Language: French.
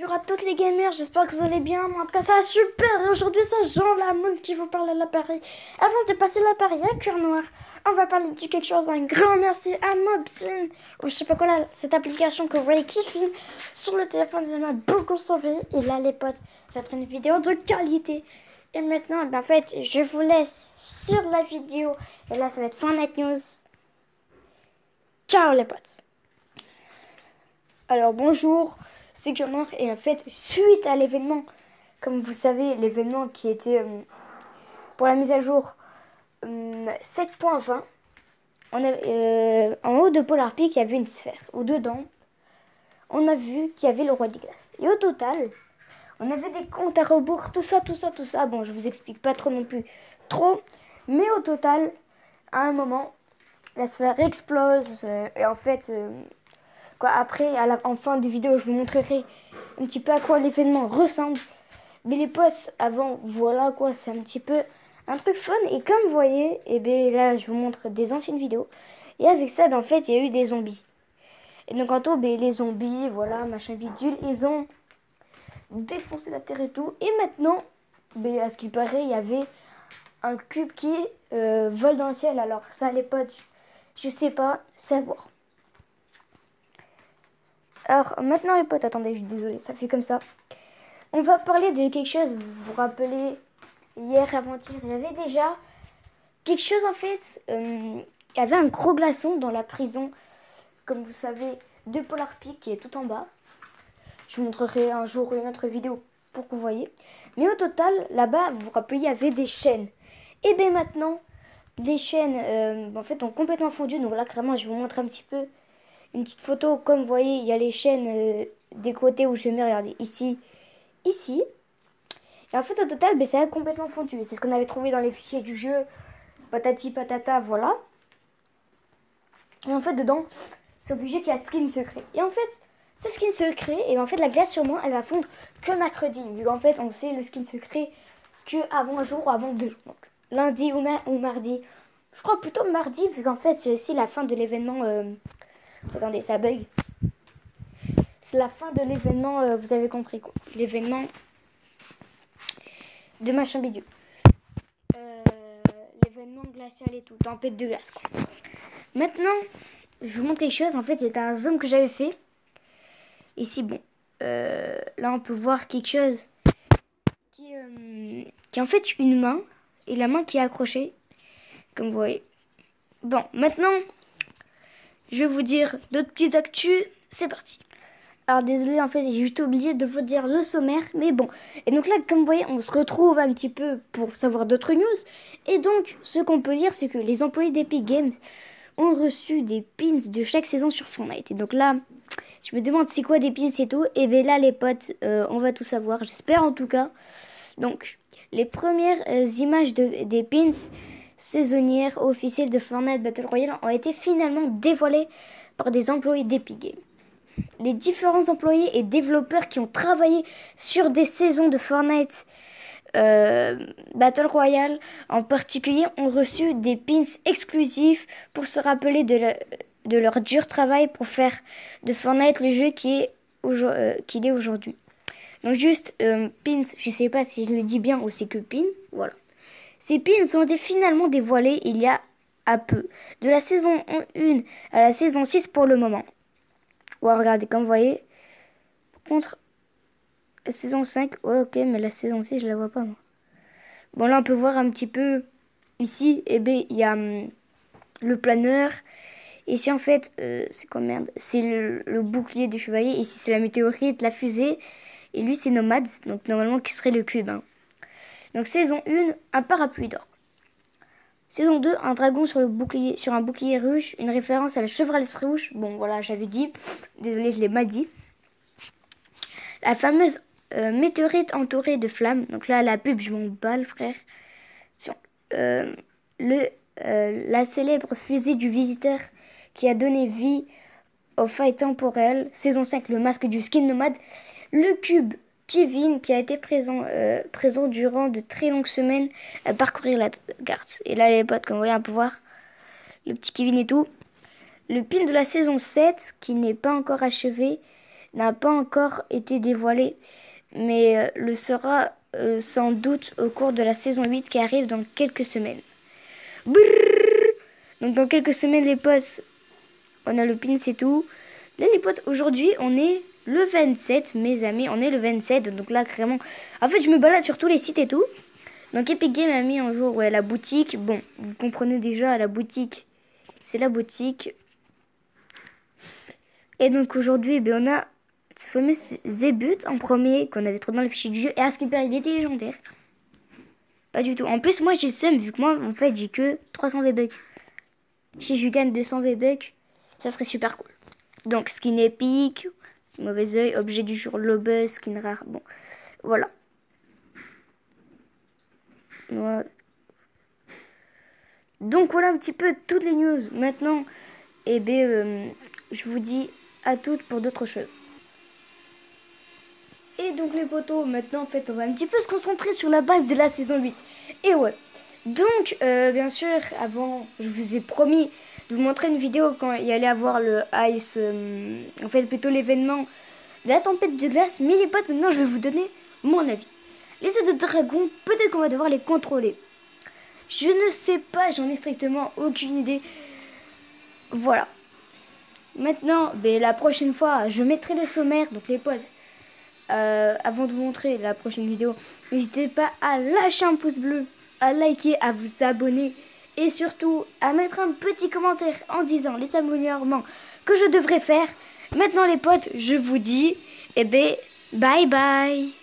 Bonjour à toutes les gamers, j'espère que vous allez bien. Moi, en tout cas, ça va super. Et aujourd'hui, c'est Jean Lamoule qui vous parle à l'appareil. Avant de passer l'appareil à cœur noir, on va parler de quelque chose. Un grand merci à Mobzine, ou je sais pas quoi là, cette application que vous voyez qui filme sur le téléphone. Ça m'a beaucoup sauvé. Et là, les potes, ça va être une vidéo de qualité. Et maintenant, en fait, je vous laisse sur la vidéo. Et là, ça va être Fortnite News. Ciao les potes. Alors bonjour, c'est Connor et en fait suite à l'événement, comme vous savez l'événement qui était pour la mise à jour 7.20, en haut de Polar Peak il y avait une sphère où dedans on a vu qu'il y avait le roi des glaces. Et au total on avait des comptes à rebours, tout ça. Bon, je vous explique pas trop non plus trop, mais au total à un moment la sphère explose et en fait après, en fin de vidéo, je vous montrerai un petit peu à quoi l'événement ressemble. Mais les posts avant, voilà quoi, c'est un petit peu un truc fun. Et comme vous voyez, et bien là, je vous montre des anciennes vidéos. Et avec ça, en fait, il y a eu des zombies. Et donc, en tout, les zombies, voilà, machin bidule, ils ont défoncé la terre et tout. Et maintenant, à ce qu'il paraît, il y avait un cube qui vole dans le ciel. Alors, ça, les potes, je sais pas, c'est à voir. Alors maintenant les potes, attendez, je suis désolée, ça fait comme ça. On va parler de quelque chose, vous vous rappelez, hier, avant-hier, il y avait déjà quelque chose en fait. Il y avait un gros glaçon dans la prison, comme vous savez, de Polar Peak qui est tout en bas. Je vous montrerai un jour une autre vidéo pour que vous voyez. Mais au total, là-bas, vous vous rappelez, il y avait des chaînes. Et bien maintenant, les chaînes en fait ont complètement fondu. Donc là, clairement, je vous montre un petit peu une petite photo. Comme vous voyez, il y a les chaînes des côtés où je mets, regardez, ici. Et en fait, au total, ça a complètement fondu. C'est ce qu'on avait trouvé dans les fichiers du jeu. Patati patata, voilà. Et en fait, dedans, c'est obligé qu'il y a skin secret. Et en fait, ce skin secret, et en fait, la glace sûrement, elle va fondre que mercredi. Vu qu'en fait, on sait le skin secret que avant un jour ou avant 2 jours. Donc, lundi ou mardi. Je crois plutôt mardi, vu qu'en fait, c'est aussi la fin de l'événement. Attendez, ça bug. C'est la fin de l'événement, vous avez compris quoi. L'événement de machin bidule. L'événement glacial et tout, tempête de glace quoi. Maintenant, je vous montre quelque chose. En fait, c'est un zoom que j'avais fait. Ici, bon, là on peut voir quelque chose qui est en fait une main et la main qui est accrochée, comme vous voyez. Bon, maintenant, je vais vous dire d'autres petites actus. C'est parti. Alors désolé, en fait, j'ai juste oublié de vous dire le sommaire, mais bon. Et donc là, comme vous voyez, on se retrouve un petit peu pour savoir d'autres news. Et donc, ce qu'on peut dire, c'est que les employés d'Epic Games ont reçu des pins de chaque saison sur Fortnite. Et donc là, je me demande c'est quoi des pins et tout. Et bien là, les potes, on va tout savoir, j'espère en tout cas. Donc, les premières images des pins saisonnières officielles de Fortnite Battle Royale ont été finalement dévoilées par des employés d'Epic Games. Les différents employés et développeurs qui ont travaillé sur des saisons de Fortnite Battle Royale en particulier ont reçu des pins exclusifs pour se rappeler de leur dur travail pour faire de Fortnite le jeu qu'il est aujourd'hui. Donc juste pins, je sais pas si je le dis bien ou c'est que pins, voilà. Ces pins ont été finalement dévoilés il y a à peu, de la saison 1 à la saison 6 pour le moment. Ouais, regardez, comme vous voyez. Par contre, la saison 5, ouais, ok, mais la saison 6, je la vois pas, moi. Bon, là, on peut voir un petit peu. Ici, il y a le planeur. Ici, en fait, c'est quoi, merde? C'est le bouclier du chevalier. Ici, c'est la météorite, la fusée. Et lui, c'est Nomade. Donc, normalement, qui serait le cube. Hein. Donc, saison 1, un parapluie d'or. Saison 2, un dragon sur un bouclier rouge, une référence à la chevralesse rouge. Bon, voilà, j'avais dit. Désolée, je l'ai mal dit. La fameuse météorite entourée de flammes. Donc là, la pub, je m'en bats, le frère. La célèbre fusée du visiteur qui a donné vie aux failles temporelles. Saison 5, le masque du skin nomade. Le cube Kevin qui a été présent durant de très longues semaines à parcourir la carte. Et là les potes, comme vous voyez, on peut voir le petit Kevin et tout. Le pin de la saison 7 qui n'est pas encore achevé n'a pas encore été dévoilé, mais le sera sans doute au cours de la saison 8 qui arrive dans quelques semaines. Brrr. Donc dans quelques semaines les potes, on a le pin, c'est tout. Là les potes, aujourd'hui on est le 27 mes amis, on est le 27, donc là vraiment, en fait je me balade sur tous les sites et tout. Donc Epic Games a mis un jour, ouais, la boutique, bon, vous comprenez déjà, la boutique, c'est la boutique. Et donc aujourd'hui, on a ce fameux Zebut en premier qu'on avait trouvé dans le fichier du jeu. Et Askipper, il était légendaire. Pas du tout. En plus, moi j'ai le seum vu que moi, en fait, j'ai que 300 V-Bucks. Si je gagne 200 V-Bucks, ça serait super cool. Donc, skin épique, mauvais oeil, objet du jour, lobeux, skin rare. Bon, voilà. Voilà. Donc voilà un petit peu toutes les news. Maintenant, je vous dis à toutes pour d'autres choses. Et donc les potos, maintenant en fait on va un petit peu se concentrer sur la base de la saison 8. Et ouais, donc bien sûr, avant je vous ai promis de vous montrer une vidéo quand il y allait avoir le Ice, en fait plutôt l'événement de la tempête de glace. Mais les potes, maintenant je vais vous donner mon avis. Les œufs de dragon, peut-être qu'on va devoir les contrôler. Je ne sais pas, j'en ai strictement aucune idée. Voilà. Maintenant, la prochaine fois, je mettrai les sommaires, donc les potes. Avant de vous montrer la prochaine vidéo, n'hésitez pas à lâcher un pouce bleu, à liker, à vous abonner et surtout à mettre un petit commentaire en disant les améliorements que je devrais faire. Maintenant les potes, je vous dis, bye bye.